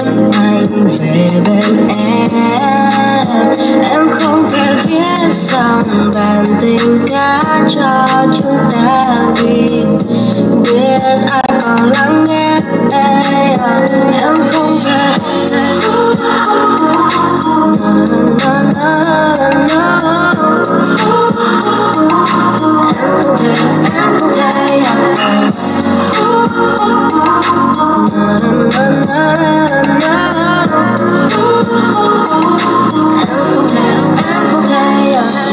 biến anh về bên em không thể viết xong bản tình ca cho chúng ta vì biết ai còn lắng nghe em không thể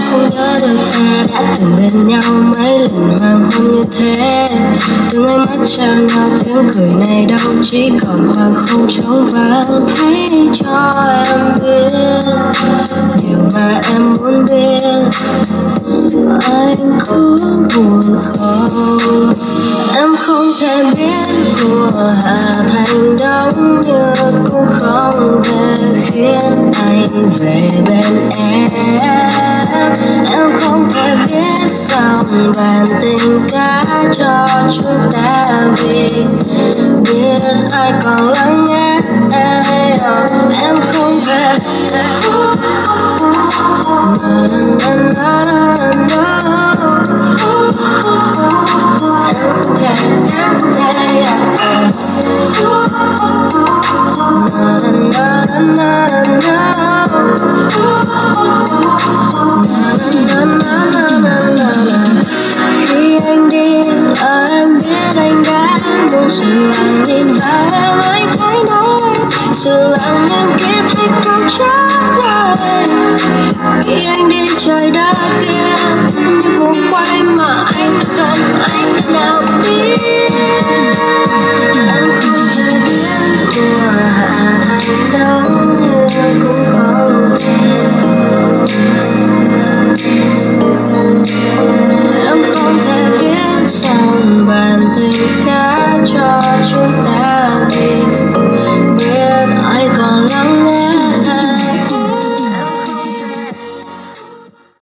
không nhớ được ta đã từng bên nhau mấy lần hoàng hôn như thế, từng ánh mắt trao nhau tiếng cười này đâu chỉ còn khoảng không trống vắng. Hãy cho em biết điều mà em muốn biết, anh có buồn không? Em không thể biết mùa hạ thành đông như cũng không thể khiến anh về bên em không thể viết xong bản tình ca cho chúng ta vì biết ai còn lắng nghe em không thể khi anh đi em biết anh đã buông sự lặng nhìn vào em anh hãy nói sự lặng em kia thành câu trả lời. Khi anh đi trời đất kia như cùng quay mà anh đã cần anh đã nào biết em không thể biết mùa hạ thành đông.